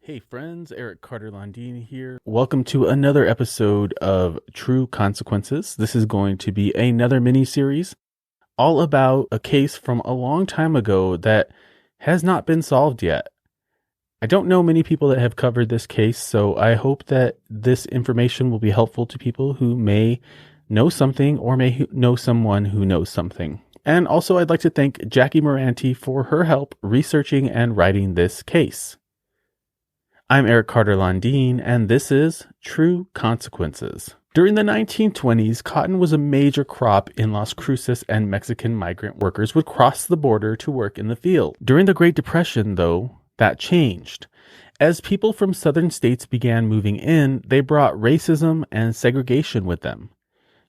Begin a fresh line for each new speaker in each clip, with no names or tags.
Hey friends, Eric Carter-Landin here. Welcome to another episode of True Consequences. This is going to be another mini-series all about a case from a long time ago that has not been solved yet. I don't know many people that have covered this case, so I hope that this information will be helpful to people who may know something or may know someone who knows something. And also I'd like to thank Jackie Moranti for her help researching and writing this case. I'm Eric Carter-Landin, and this is True Consequences. During the 1920s, cotton was a major crop in Las Cruces, and Mexican migrant workers would cross the border to work in the field. During the Great Depression, though, that changed. As people from southern states began moving in, they brought racism and segregation with them.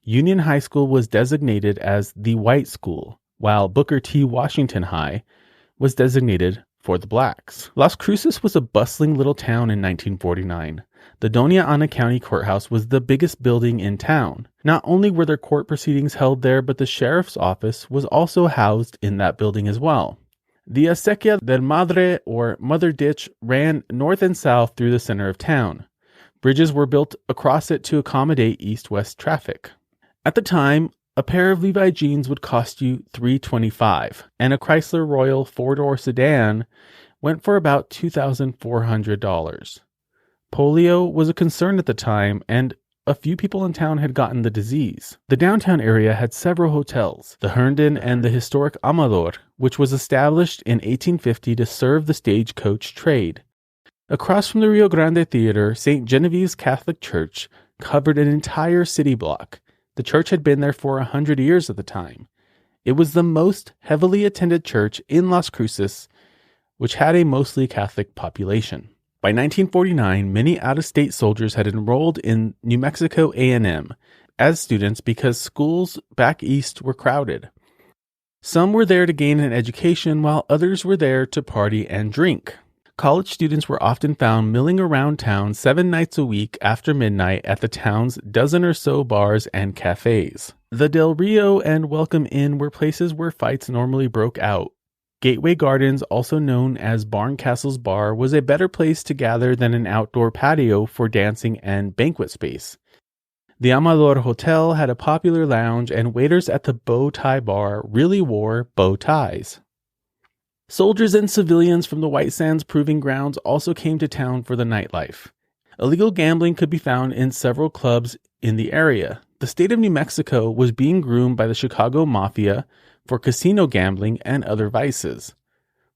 Union High School was designated as the white school, while Booker T. Washington High was designated for the blacks. Las Cruces was a bustling little town in 1949. The Doña Ana County Courthouse was the biggest building in town. Not only were there court proceedings held there, but the sheriff's office was also housed in that building as well. The Acequia del Madre, or Mother Ditch, ran north and south through the center of town. Bridges were built across it to accommodate east-west traffic. At the time, a pair of Levi jeans would cost you $325, and a Chrysler Royal four-door sedan went for about $2,400. Polio was a concern at the time, and a few people in town had gotten the disease. The downtown area had several hotels, the Herndon and the historic Amador, which was established in 1850 to serve the stagecoach trade. Across from the Rio Grande Theater, St. Genevieve's Catholic Church covered an entire city block. The church had been there for 100 years at the time. It was the most heavily attended church in Las Cruces, which had a mostly Catholic population. By 1949, many out-of-state soldiers had enrolled in New Mexico A&M as students because schools back east were crowded. Some were there to gain an education, while others were there to party and drink. College students were often found milling around town 7 nights a week after midnight at the town's dozen or so bars and cafes. The Del Rio and Welcome Inn were places where fights normally broke out. Gateway Gardens, also known as Barncastle's Bar, was a better place to gather than an outdoor patio for dancing and banquet space. The Amador Hotel had a popular lounge, and waiters at the Bow Tie Bar really wore bow ties. Soldiers and civilians from the White Sands Proving Grounds also came to town for the nightlife. Illegal gambling could be found in several clubs in the area. The state of New Mexico was being groomed by the Chicago Mafia for casino gambling and other vices.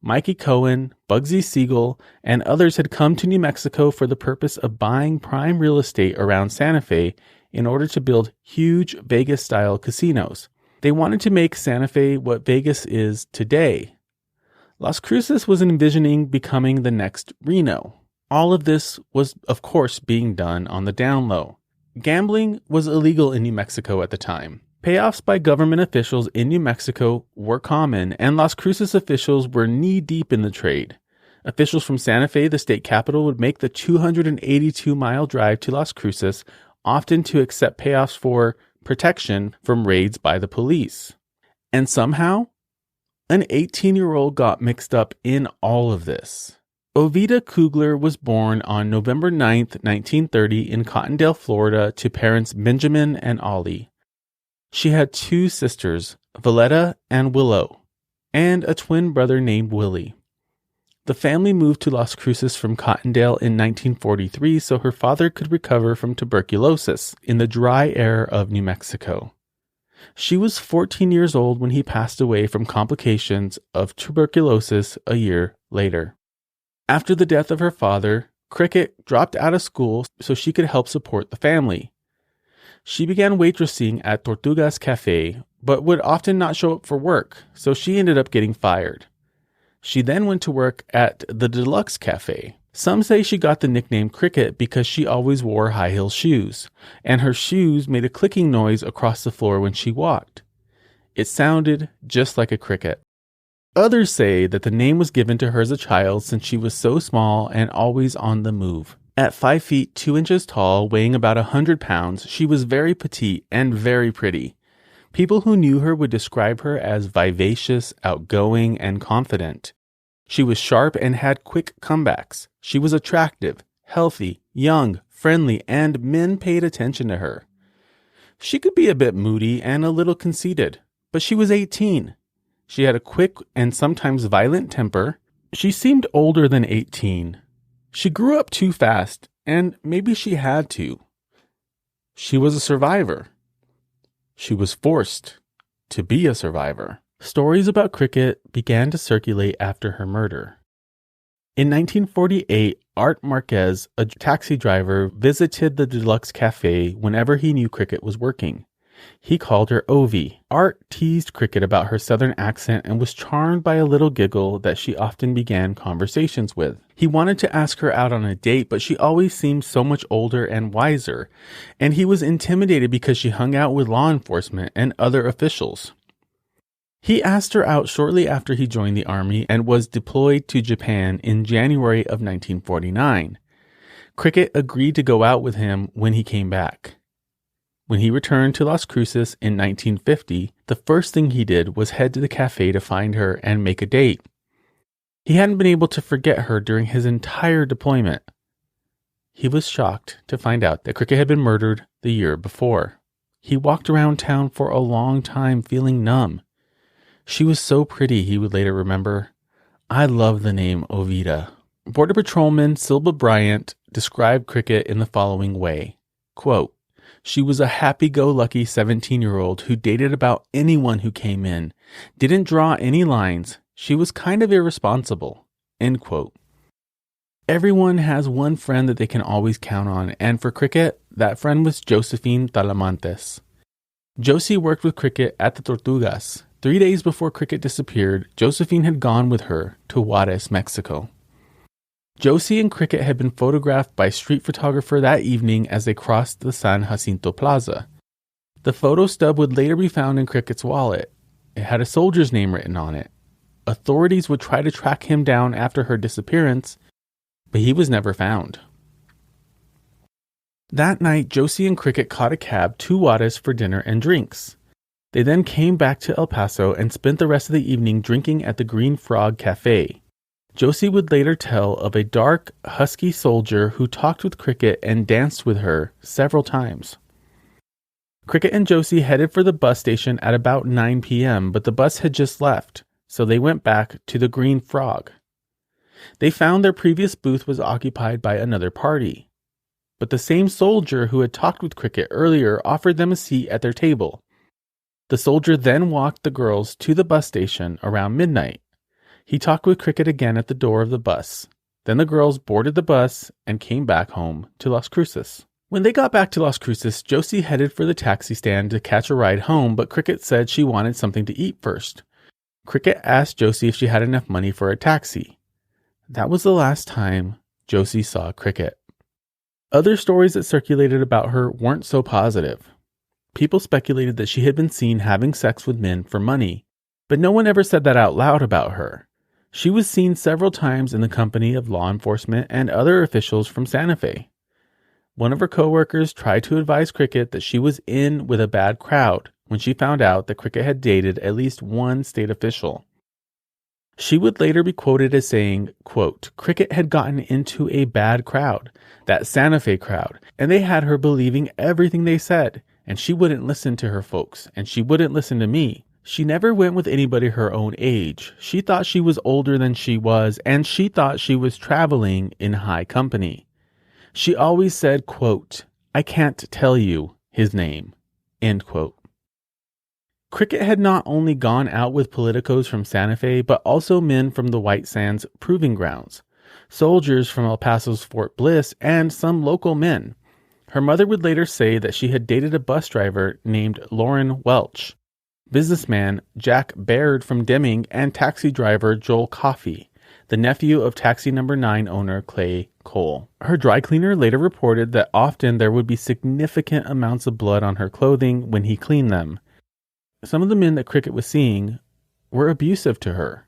Mikey Cohen, Bugsy Siegel, and others had come to New Mexico for the purpose of buying prime real estate around Santa Fe in order to build huge Vegas-style casinos. They wanted to make Santa Fe what Vegas is today. Las Cruces was envisioning becoming the next Reno. All of this was, of course, being done on the down low. Gambling was illegal in New Mexico at the time. Payoffs by government officials in New Mexico were common, and Las Cruces officials were knee-deep in the trade. Officials from Santa Fe, the state capital, would make the 282-mile drive to Las Cruces, often to accept payoffs for protection from raids by the police. And somehow, an 18-year-old got mixed up in all of this. Ovida Coogler was born on November 9, 1930 in Cottondale, Florida, to parents Benjamin and Ollie. She had 2 sisters, Valletta and Willow, and a twin brother named Willie. The family moved to Las Cruces from Cottondale in 1943 so her father could recover from tuberculosis in the dry air of New Mexico. She was 14 years old when he passed away from complications of tuberculosis a year later. After the death of her father, Crickett dropped out of school so she could help support the family. She began waitressing at Tortugas Cafe, but would often not show up for work, so she ended up getting fired. She then went to work at the Deluxe Cafe. Some say she got the nickname Crickett because she always wore high-heel shoes, and her shoes made a clicking noise across the floor when she walked. It sounded just like a cricket. Others say that the name was given to her as a child since she was so small and always on the move. At 5 feet 2 inches tall, weighing about 100 pounds, she was very petite and very pretty. People who knew her would describe her as vivacious, outgoing, and confident. She was sharp and had quick comebacks. She was attractive, healthy, young, friendly, and men paid attention to her. She could be a bit moody and a little conceited, but she was 18. She had a quick and sometimes violent temper. She seemed older than 18. She grew up too fast, and maybe she had to. She was a survivor. She was forced to be a survivor. Stories about Crickett began to circulate after her murder. In 1948, Art Marquez, a taxi driver, visited the Deluxe Cafe whenever he knew Crickett was working. He called her Ovi. Art teased Crickett about her southern accent and was charmed by a little giggle that she often began conversations with. He wanted to ask her out on a date, but she always seemed so much older and wiser, and he was intimidated because she hung out with law enforcement and other officials. He asked her out shortly after he joined the army and was deployed to Japan in January of 1949. Crickett agreed to go out with him when he came back. When he returned to Las Cruces in 1950, the first thing he did was head to the cafe to find her and make a date. He hadn't been able to forget her during his entire deployment. He was shocked to find out that Crickett had been murdered the year before. He walked around town for a long time feeling numb. She was so pretty, he would later remember. I love the name Ovida. Border Patrolman Silva Bryant described Crickett in the following way, quote, "She was a happy-go-lucky 17-year-old who dated about anyone who came in, didn't draw any lines. She was kind of irresponsible." End quote. Everyone has one friend that they can always count on, and for Crickett, that friend was Josephine Talamantes. Josie worked with Crickett at the Tortugas. 3 days before Crickett disappeared, Josephine had gone with her to Juarez, Mexico. Josie and Crickett had been photographed by a street photographer that evening as they crossed the San Jacinto Plaza. The photo stub would later be found in Crickett's wallet. It had a soldier's name written on it. Authorities would try to track him down after her disappearance, but he was never found. That night, Josie and Crickett caught a cab to Juarez for dinner and drinks. They then came back to El Paso and spent the rest of the evening drinking at the Green Frog Cafe. Josie would later tell of a dark, husky soldier who talked with Crickett and danced with her several times. Crickett and Josie headed for the bus station at about 9 p.m., but the bus had just left, so they went back to the Green Frog. They found their previous booth was occupied by another party, but the same soldier who had talked with Crickett earlier offered them a seat at their table. The soldier then walked the girls to the bus station around midnight. He talked with Crickett again at the door of the bus. Then the girls boarded the bus and came back home to Las Cruces. When they got back to Las Cruces, Josie headed for the taxi stand to catch a ride home, but Crickett said she wanted something to eat first. Crickett asked Josie if she had enough money for a taxi. That was the last time Josie saw Crickett. Other stories that circulated about her weren't so positive. People speculated that she had been seen having sex with men for money, but no one ever said that out loud about her. She was seen several times in the company of law enforcement and other officials from Santa Fe. One of her coworkers tried to advise Crickett that she was in with a bad crowd when she found out that Crickett had dated at least one state official. She would later be quoted as saying, quote, "Crickett had gotten into a bad crowd, that Santa Fe crowd, and they had her believing everything they said. And she wouldn't listen to her folks, and she wouldn't listen to me. She never went with anybody her own age. She thought she was older than she was, and she thought she was traveling in high company. She always said, quote, 'I can't tell you his name,' end quote." Crickett had not only gone out with politicos from Santa Fe, but also men from the White Sands Proving Grounds, soldiers from El Paso's Fort Bliss, and some local men. Her mother would later say that she had dated a bus driver named Lauren Welch, businessman Jack Baird from Deming, and taxi driver Joel Coffey, the nephew of taxi number 9 owner Clay Cole. Her dry cleaner later reported that often there would be significant amounts of blood on her clothing when he cleaned them. Some of the men that Crickett was seeing were abusive to her.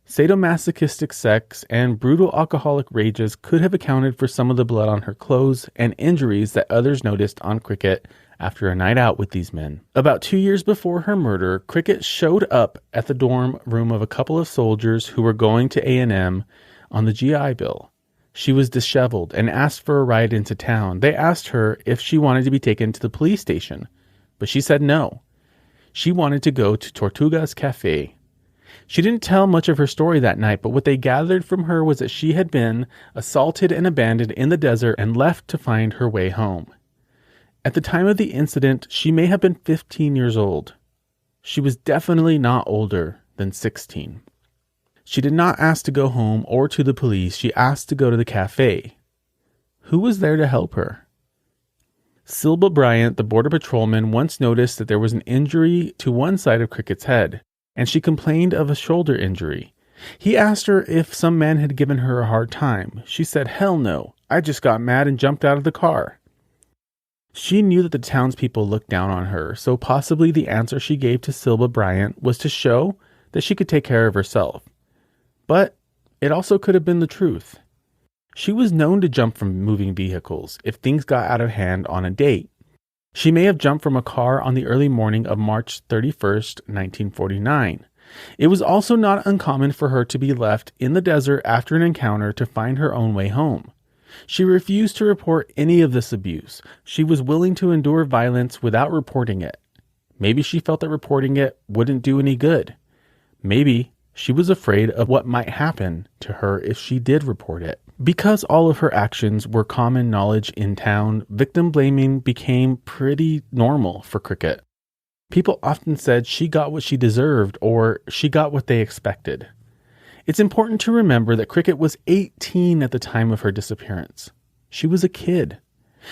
Sadomasochistic sex and brutal alcoholic rages could have accounted for some of the blood on her clothes and injuries that others noticed on Crickett after a night out with these men. About 2 years before her murder, Crickett showed up at the dorm room of a couple of soldiers who were going to A&M on the GI Bill. She was disheveled and asked for a ride into town. They asked her if she wanted to be taken to the police station, but she said no. She wanted to go to Tortuga's Cafe. She didn't tell much of her story that night, but what they gathered from her was that she had been assaulted and abandoned in the desert and left to find her way home. At the time of the incident, she may have been 15 years old. She was definitely not older than 16. She did not ask to go home or to the police. She asked to go to the cafe. Who was there to help her? Silba Bryant, the border patrolman, once noticed that there was an injury to one side of Crickett's head, and she complained of a shoulder injury. He asked her if some man had given her a hard time. She said, "Hell no, I just got mad and jumped out of the car." She knew that the townspeople looked down on her, so possibly the answer she gave to Silba Bryant was to show that she could take care of herself. But it also could have been the truth. She was known to jump from moving vehicles if things got out of hand on a date. She may have jumped from a car on the early morning of March 31st, 1949. It was also not uncommon for her to be left in the desert after an encounter to find her own way home. She refused to report any of this abuse. She was willing to endure violence without reporting it. Maybe she felt that reporting it wouldn't do any good. Maybe she was afraid of what might happen to her if she did report it. Because all of her actions were common knowledge in town, victim blaming became pretty normal for Crickett. People often said she got what she deserved or she got what they expected. It's important to remember that Crickett was 18 at the time of her disappearance. She was a kid.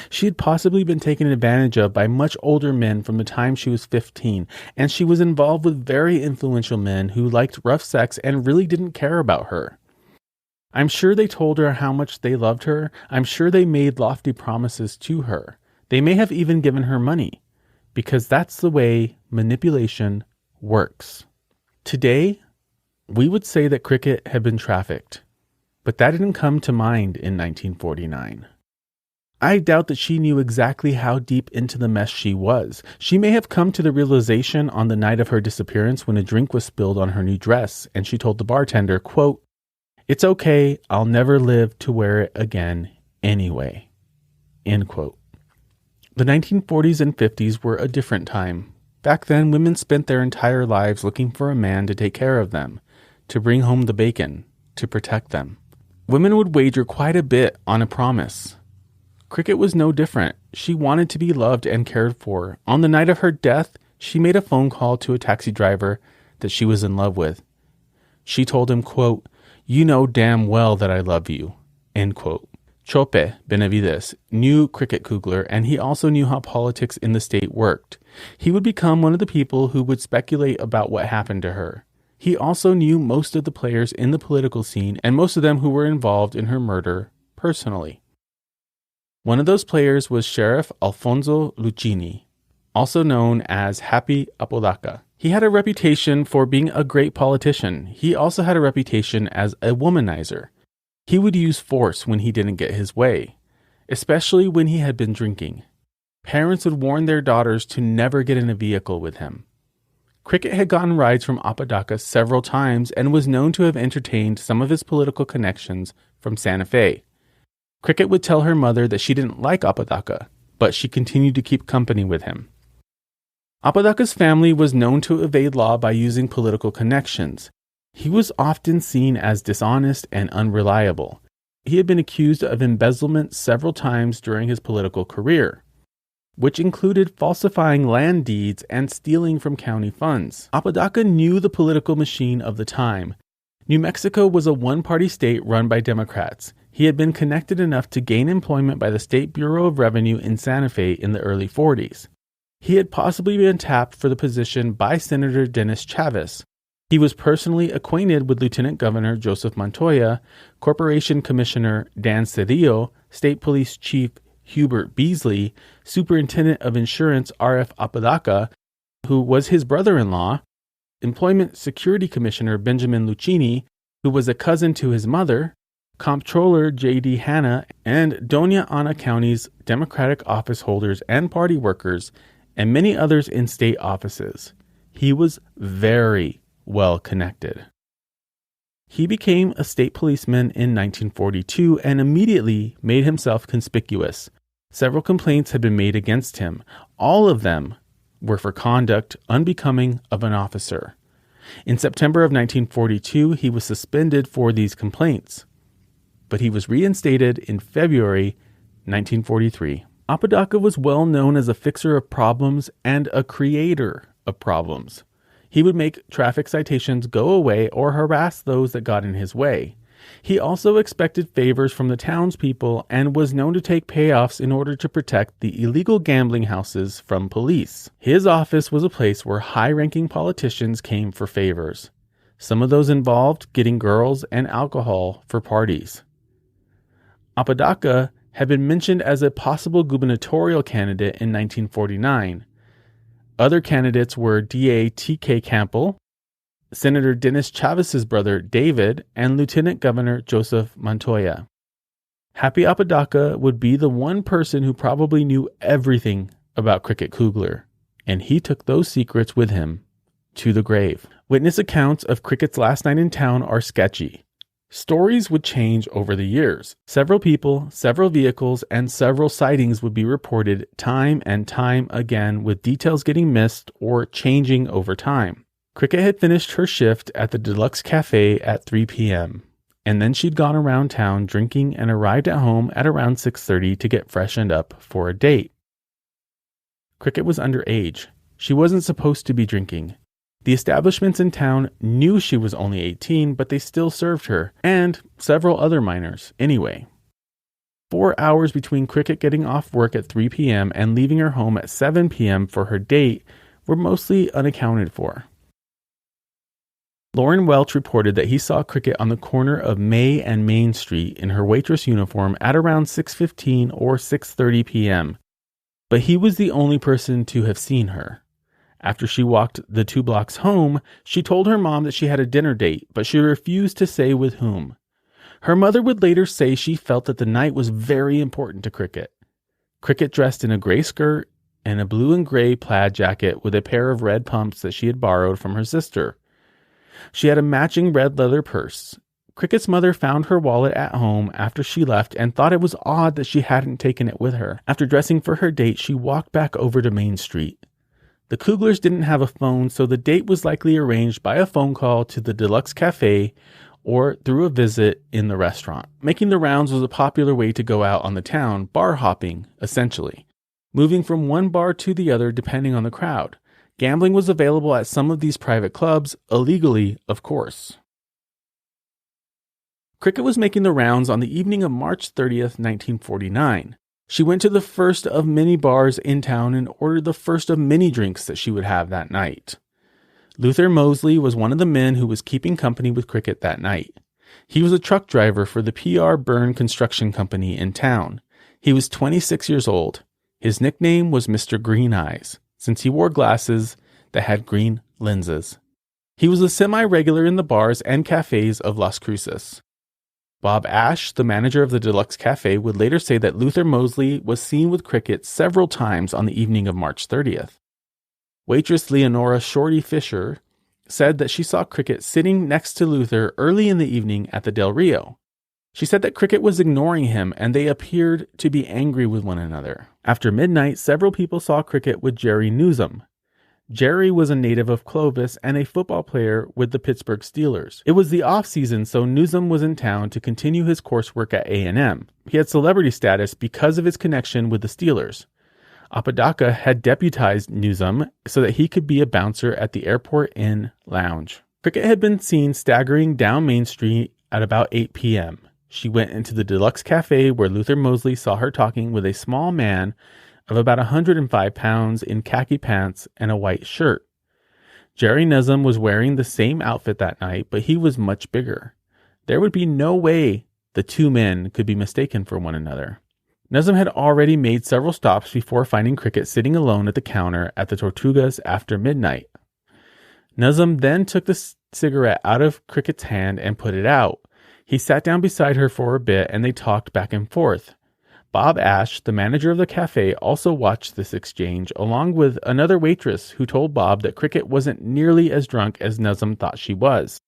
She had possibly been taken advantage of by much older men from the time she was 15, and she was involved with very influential men who liked rough sex and really didn't care about her. I'm sure they told her how much they loved her. I'm sure they made lofty promises to her. They may have even given her money, because that's the way manipulation works. Today, we would say that Crickett had been trafficked, but that didn't come to mind in 1949. I doubt that she knew exactly how deep into the mess she was. She may have come to the realization on the night of her disappearance when a drink was spilled on her new dress, and she told the bartender, quote, "It's okay, I'll never live to wear it again anyway." End quote. The 1940s and 50s were a different time. Back then, women spent their entire lives looking for a man to take care of them, to bring home the bacon, to protect them. Women would wager quite a bit on a promise. Crickett was no different. She wanted to be loved and cared for. On the night of her death, she made a phone call to a taxi driver that she was in love with. She told him, quote, "You know damn well that I love you," end quote. Chope Benavides knew Crickett Coogler, and he also knew how politics in the state worked. He would become one of the people who would speculate about what happened to her. He also knew most of the players in the political scene and most of them who were involved in her murder personally. One of those players was Sheriff Alfonso Lucchini, also known as Happy Apodaca. He had a reputation for being a great politician. He also had a reputation as a womanizer. He would use force when he didn't get his way, especially when he had been drinking. Parents would warn their daughters to never get in a vehicle with him. Crickett had gotten rides from Apodaca several times and was known to have entertained some of his political connections from Santa Fe. Crickett would tell her mother that she didn't like Apodaca, but she continued to keep company with him. Apodaca's family was known to evade law by using political connections. He was often seen as dishonest and unreliable. He had been accused of embezzlement several times during his political career, which included falsifying land deeds and stealing from county funds. Apodaca knew the political machine of the time. New Mexico was a one-party state run by Democrats. He had been connected enough to gain employment by the State Bureau of Revenue in Santa Fe in the early 40s. He had possibly been tapped for the position by Senator Dennis Chavez. He was personally acquainted with Lieutenant Governor Joseph Montoya, Corporation Commissioner Dan Cedillo, State Police Chief Hubert Beasley, Superintendent of Insurance R.F. Apodaca, who was his brother-in-law, Employment Security Commissioner Benjamin Lucchini, who was a cousin to his mother, Comptroller J.D. Hanna, and Doña Ana County's Democratic office holders and party workers, and many others in state offices. He was very well connected. He became a state policeman in 1942 and immediately made himself conspicuous. Several complaints had been made against him. All of them were for conduct unbecoming of an officer. In September of 1942, he was suspended for these complaints, but he was reinstated in February 1943. Apodaca was well known as a fixer of problems and a creator of problems. He would make traffic citations go away or harass those that got in his way. He also expected favors from the townspeople and was known to take payoffs in order to protect the illegal gambling houses from police. His office was a place where high-ranking politicians came for favors. Some of those involved getting girls and alcohol for parties. Apodaca had been mentioned as a possible gubernatorial candidate in 1949. Other candidates were D.A. T.K. Campbell, Senator Dennis Chavez's brother David, and Lieutenant Governor Joseph Montoya. Happy Apodaca would be the one person who probably knew everything about Crickett Coogler, and he took those secrets with him to the grave. Witness accounts of Crickett's last night in town are sketchy. Stories would change over the years. Several people, several vehicles, and several sightings would be reported time and time again, with details getting missed or changing over time. Crickett had finished her shift at the Deluxe Cafe at 3 p.m., and then she'd gone around town drinking and arrived at home at around 6:30 to get freshened up for a date. Crickett was underage. She wasn't supposed to be drinking. The establishments in town knew she was only 18, but they still served her, and several other minors, anyway. 4 hours between Crickett getting off work at 3 p.m. and leaving her home at 7 p.m. for her date were mostly unaccounted for. Lauren Welch reported that he saw Crickett on the corner of May and Main Street in her waitress uniform at around 6:15 or 6:30 p.m., but he was the only person to have seen her. After she walked the 2 blocks home, she told her mom that she had a dinner date, but she refused to say with whom. Her mother would later say she felt that the night was very important to Crickett. Crickett dressed in a gray skirt and a blue and gray plaid jacket with a pair of red pumps that she had borrowed from her sister. She had a matching red leather purse. Crickett's mother found her wallet at home after she left and thought it was odd that she hadn't taken it with her. After dressing for her date, she walked back over to Main Street. The Cooglers didn't have a phone, so the date was likely arranged by a phone call to the Deluxe Cafe or through a visit in the restaurant. Making the rounds was a popular way to go out on the town, bar hopping, essentially, moving from one bar to the other depending on the crowd. Gambling was available at some of these private clubs, illegally, of course. Crickett was making the rounds on the evening of March 30th, 1949. She went to the first of many bars in town and ordered the first of many drinks that she would have that night. Luther Mosley was one of the men who was keeping company with Crickett that night. He was a truck driver for the P.R. Byrne Construction Company in town. He was 26 years old. His nickname was Mr. Green Eyes, since he wore glasses that had green lenses. He was a semi-regular in the bars and cafes of Las Cruces. Bob Ash, the manager of the Deluxe Cafe, would later say that Luther Mosley was seen with Crickett several times on the evening of March 30th. Waitress Leonora Shorty Fisher said that she saw Crickett sitting next to Luther early in the evening at the Del Rio. She said that Crickett was ignoring him and they appeared to be angry with one another. After midnight, several people saw Crickett with Jerry Newsom. Jerry was a native of Clovis and a football player with the Pittsburgh Steelers. It was the off-season, so Newsom was in town to continue his coursework at A&M. He had celebrity status because of his connection with the Steelers. Apodaca had deputized Newsom so that he could be a bouncer at the Airport Inn Lounge. Crickett had been seen staggering down Main Street at about 8 p.m. She went into the Deluxe Cafe where Luther Mosley saw her talking with a small man of about 105 pounds in khaki pants and a white shirt. Jerry Newsom was wearing the same outfit that night, but he was much bigger. There would be no way the two men could be mistaken for one another. Newsom had already made several stops before finding Crickett sitting alone at the counter at the Tortugas after midnight. Newsom then took the cigarette out of Crickett's hand and put it out. He sat down beside her for a bit and they talked back and forth. Bob Ash, the manager of the cafe, also watched this exchange, along with another waitress who told Bob that Cricket wasn't nearly as drunk as Nuzum thought she was.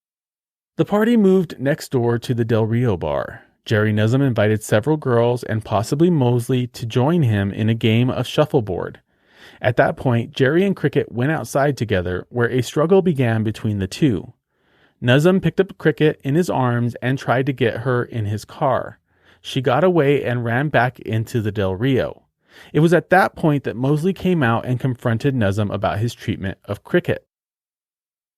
The party moved next door to the Del Rio bar. Jerry Nuzum invited several girls and possibly Mosley to join him in a game of shuffleboard. At that point, Jerry and Cricket went outside together, where a struggle began between the two. Nuzum picked up Cricket in his arms and tried to get her in his car. She got away and ran back into the Del Rio. It was at that point that Mosley came out and confronted Nuzum about his treatment of Cricket.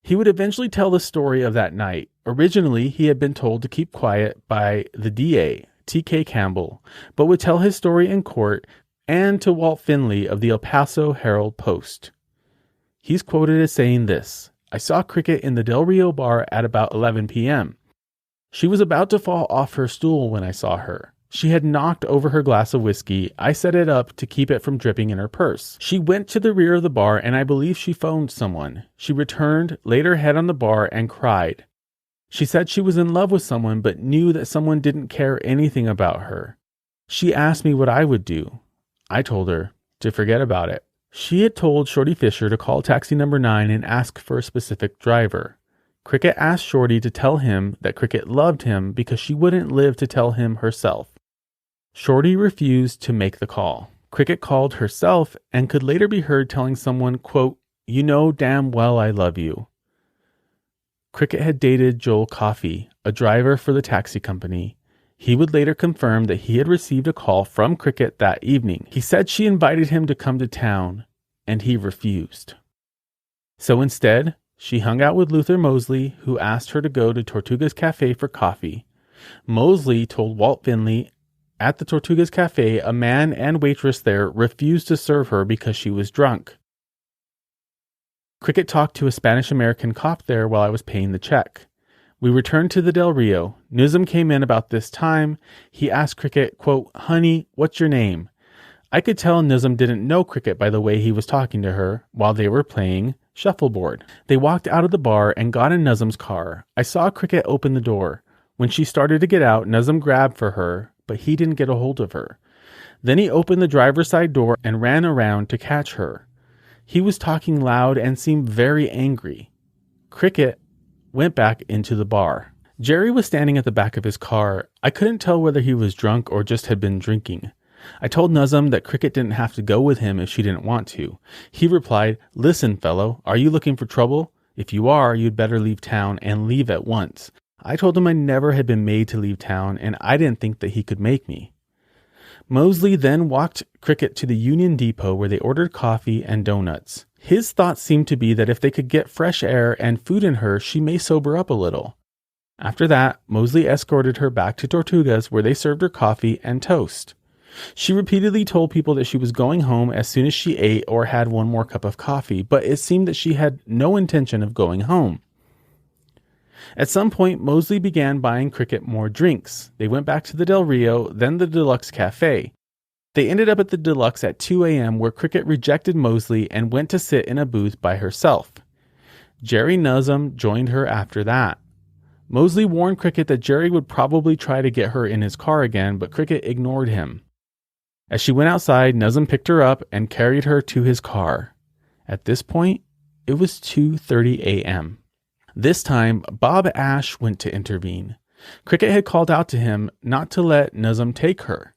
He would eventually tell the story of that night. Originally, he had been told to keep quiet by the DA, T.K. Campbell, but would tell his story in court and to Walt Finley of the El Paso Herald-Post. He's quoted as saying this: "I saw Cricket in the Del Rio bar at about 11 p.m. She was about to fall off her stool when I saw her. She had knocked over her glass of whiskey. I set it up to keep it from dripping in her purse. She went to the rear of the bar and I believe she phoned someone. She returned, laid her head on the bar and cried. She said she was in love with someone but knew that someone didn't care anything about her. She asked me what I would do. I told her to forget about it. She had told Shorty Fisher to call taxi number 9 and ask for a specific driver. Cricket asked Shorty to tell him that Cricket loved him because she wouldn't live to tell him herself. Shorty refused to make the call. Cricket called herself and could later be heard telling someone, quote, "You know damn well I love you." Cricket had dated Joel Coffey, a driver for the taxi company. He would later confirm that he had received a call from Cricket that evening. He said she invited him to come to town, and he refused. So instead, she hung out with Luther Mosley, who asked her to go to Tortuga's Cafe for coffee. Mosley told Walt Finley at the Tortuga's Cafe a man and waitress there refused to serve her because she was drunk. Cricket talked to a Spanish-American cop there while I was paying the check. We returned to the Del Rio. Nuzum came in about this time. He asked Cricket, quote, "Honey, what's your name?" I could tell Nuzum didn't know Cricket by the way he was talking to her while they were playing shuffleboard. They walked out of the bar and got in Nuzum's car. I saw Cricket open the door. When she started to get out, Nuzum grabbed for her, but he didn't get a hold of her. Then he opened the driver's side door and ran around to catch her. He was talking loud and seemed very angry. Cricket went back into the bar. Jerry was standing at the back of his car. I couldn't tell whether he was drunk or just had been drinking. I told Nuzum that Cricket didn't have to go with him if she didn't want to. He replied, "Listen, fellow, are you looking for trouble? If you are, you'd better leave town and leave at once." I told him I never had been made to leave town and I didn't think that he could make me. Mosley then walked Cricket to the Union Depot where they ordered coffee and donuts. His thoughts seemed to be that if they could get fresh air and food in her, she may sober up a little. After that, Mosley escorted her back to Tortuga's where they served her coffee and toast. She repeatedly told people that she was going home as soon as she ate or had one more cup of coffee, but it seemed that she had no intention of going home. At some point, Mosley began buying Cricket more drinks. They went back to the Del Rio, then the Deluxe Cafe. They ended up at the Deluxe at 2 a.m. where Cricket rejected Mosley and went to sit in a booth by herself. Jerry Nuzum joined her after that. Mosley warned Cricket that Jerry would probably try to get her in his car again, but Cricket ignored him. As she went outside, Nuzum picked her up and carried her to his car. At this point, it was 2:30 a.m. This time, Bob Ash went to intervene. Cricket had called out to him not to let Nuzum take her.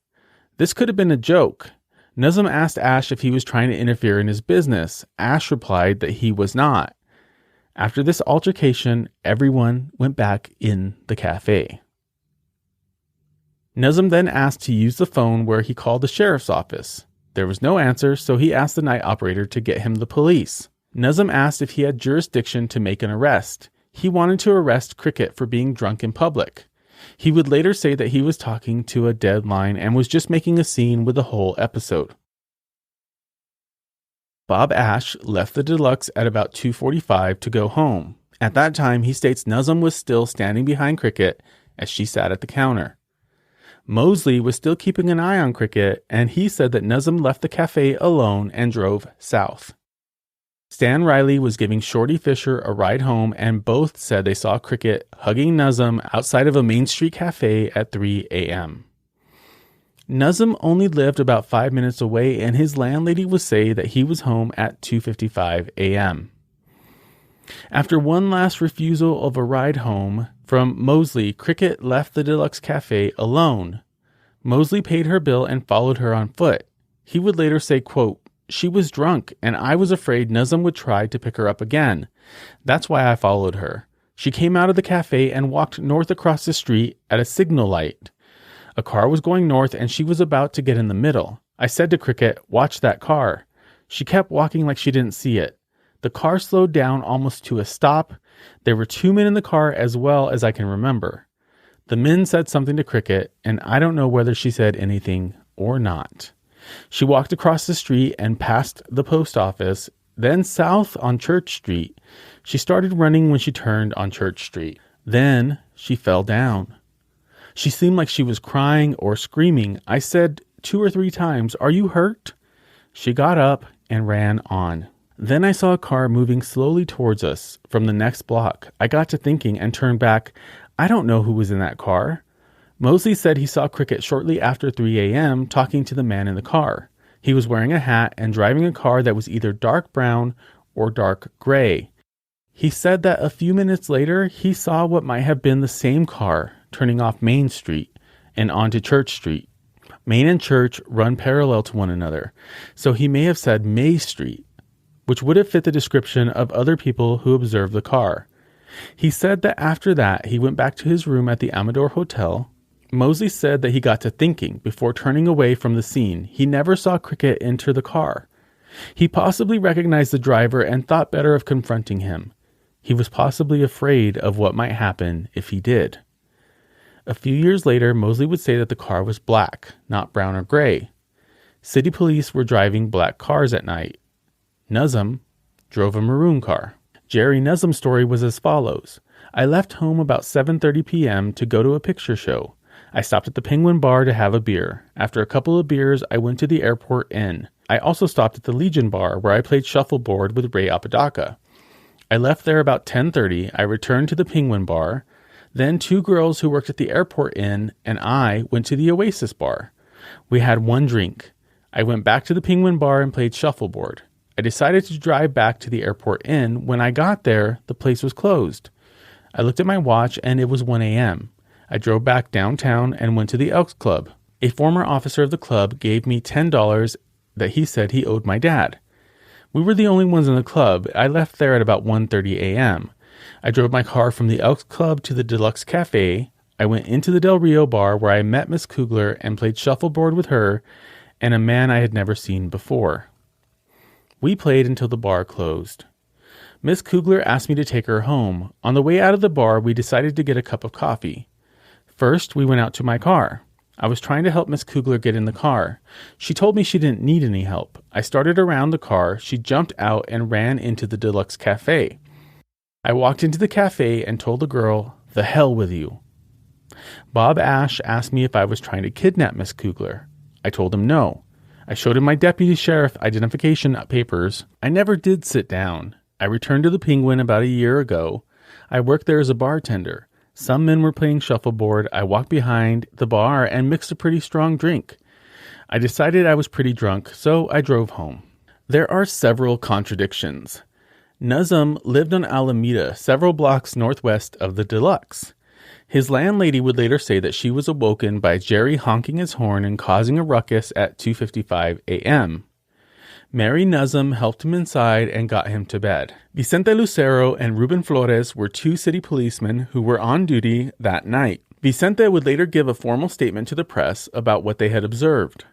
This could have been a joke. Nuzum asked Ash if he was trying to interfere in his business. Ash replied that he was not. After this altercation, everyone went back in the cafe. Nuzum then asked to use the phone where he called the sheriff's office. There was no answer, so he asked the night operator to get him the police. Nuzum asked if he had jurisdiction to make an arrest. He wanted to arrest Cricket for being drunk in public. He would later say that he was talking to a dead line and was just making a scene with the whole episode. Bob Ash left the Deluxe at about 2:45 to go home. At that time, he states Nuzum was still standing behind Cricket as she sat at the counter. Mosley was still keeping an eye on Cricket, and he said that Nuzum left the cafe alone and drove south. Stan Riley was giving Shorty Fisher a ride home, and both said they saw Crickett hugging Nuzum outside of a Main Street cafe at 3 a.m. Nuzum only lived about 5 minutes away, and his landlady would say that he was home at 2:55 a.m. After one last refusal of a ride home from Mosley, Crickett left the Deluxe Cafe alone. Mosley paid her bill and followed her on foot. He would later say, quote, "She was drunk, and I was afraid Nuzum would try to pick her up again. That's why I followed her. She came out of the cafe and walked north across the street at a signal light. A car was going north, and she was about to get in the middle. I said to Crickett, 'Watch that car.' She kept walking like she didn't see it. The car slowed down almost to a stop. There were 2 men in the car as well as I can remember. The men said something to Crickett, and I don't know whether she said anything or not. She walked across the street and past the post office, then south on Church Street. She started running when she turned on Church Street. Then she fell down. She seemed like she was crying or screaming. I said 2 or 3 times, 'Are you hurt?' She got up and ran on. Then I saw a car moving slowly towards us from the next block. I got to thinking and turned back. I don't know who was in that car. Mosley said he saw Crickett shortly after 3 a.m. talking to the man in the car. He was wearing a hat and driving a car that was either dark brown or dark gray. He said that a few minutes later, he saw what might have been the same car turning off Main Street and onto Church Street. Main and Church run parallel to one another, so he may have said May Street, which would have fit the description of other people who observed the car. He said that after that, he went back to his room at the Amador Hotel. Mosley said that he got to thinking before turning away from the scene. He never saw Crickett enter the car. He possibly recognized the driver and thought better of confronting him. He was possibly afraid of what might happen if he did. A few years later, Mosley would say that the car was black, not brown or gray. City police were driving black cars at night. Nuzum drove a maroon car. Jerry Nuzum's story was as follows. I left home about 7:30 p.m. to go to a picture show. I stopped at the Penguin Bar to have a beer. After a couple of beers, I went to the Airport Inn. I also stopped at the Legion Bar, where I played shuffleboard with Ray Apodaca. I left there about 10:30. I returned to the Penguin Bar. Then 2 girls who worked at the Airport Inn and I went to the Oasis Bar. We had 1 drink. I went back to the Penguin Bar and played shuffleboard. I decided to drive back to the Airport Inn. When I got there, the place was closed. I looked at my watch and it was 1 a.m. I drove back downtown and went to the Elks Club. A former officer of the club gave me $10 that he said he owed my dad. We were the only ones in the club. I left there at about 1:30 a.m. I drove my car from the Elks Club to the Deluxe Cafe. I went into the Del Rio Bar where I met Miss Coogler and played shuffleboard with her and a man I had never seen before. We played until the bar closed. Miss Coogler asked me to take her home. On the way out of the bar, we decided to get a cup of coffee. First, we went out to my car. I was trying to help Miss Coogler get in the car. She told me she didn't need any help. I started around the car. She jumped out and ran into the Deluxe Cafe. I walked into the cafe and told the girl, "The hell with you." Bob Ash asked me if I was trying to kidnap Miss Coogler. I told him no. I showed him my deputy sheriff identification papers. I never did sit down. I returned to the Penguin about a year ago. I worked there as a bartender. Some men were playing shuffleboard. I walked behind the bar and mixed a pretty strong drink. I decided I was pretty drunk, so I drove home. There are several contradictions. Nuzum lived on Alameda, several blocks northwest of the Deluxe. His landlady would later say that she was awoken by Jerry honking his horn and causing a ruckus at 2:55 a.m. Mary Nuzum helped him inside and got him to bed. Vicente Lucero and Ruben Flores were 2 city policemen who were on duty that night. Vicente would later give a formal statement to the press about what they had observed.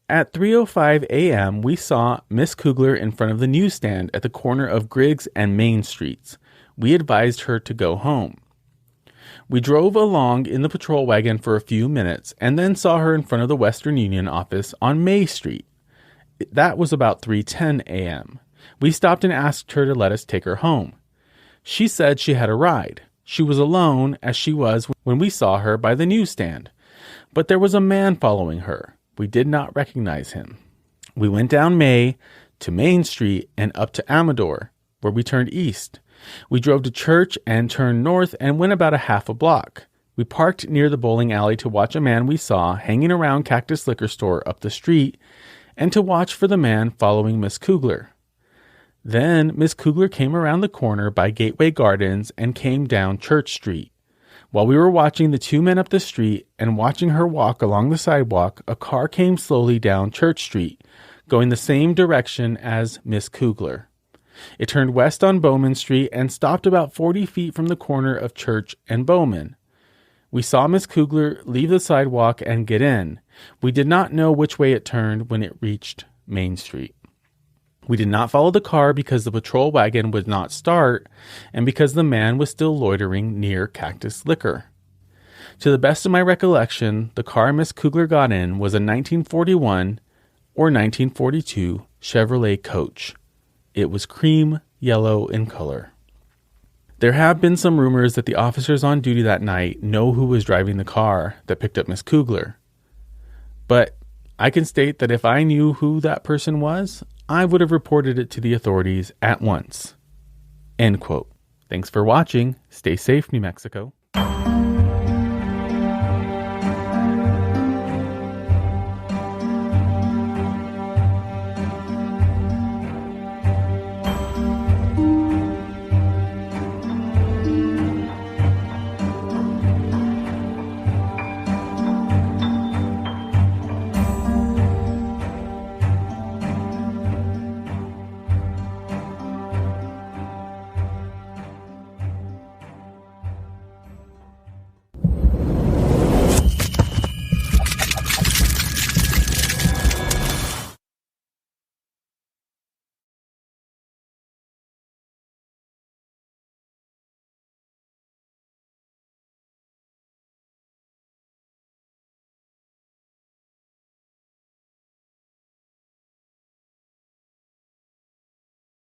At 3:05 a.m., we saw Miss Coogler in front of the newsstand at the corner of Griggs and Main Streets. We advised her to go home. We drove along in the patrol wagon for a few minutes and then saw her in front of the Western Union office on May Street. That was about 3:10 a.m. We stopped and asked her to let us take her home. She said she had a ride. She was alone, as she was when we saw her by the newsstand. But there was a man following her. We did not recognize him. We went down May, to Main Street, and up to Amador, where we turned east. We drove to church and turned north and went about a half a block. We parked near the bowling alley to watch a man we saw hanging around Cactus Liquor Store up the street and to watch for the man following Miss Coogler. Then Miss Coogler came around the corner by Gateway Gardens and came down Church Street. While we were watching the two men up the street and watching her walk along the sidewalk, a car came slowly down Church Street, going the same direction as Miss Coogler. It turned west on Bowman Street and stopped about 40 feet from the corner of Church and Bowman. We saw Miss Coogler leave the sidewalk and get in. We did not know which way it turned when it reached Main Street. We did not follow the car because the patrol wagon would not start and because the man was still loitering near Cactus Liquor. To the best of my recollection, the car Miss Coogler got in was a 1941 or 1942 Chevrolet Coach. It was cream yellow in color. There have been some rumors that the officers on duty that night know who was driving the car that picked up Miss Coogler. But I can state that if I knew who that person was, I would have reported it to the authorities at once. End quote. Thanks for watching. Stay safe, New Mexico.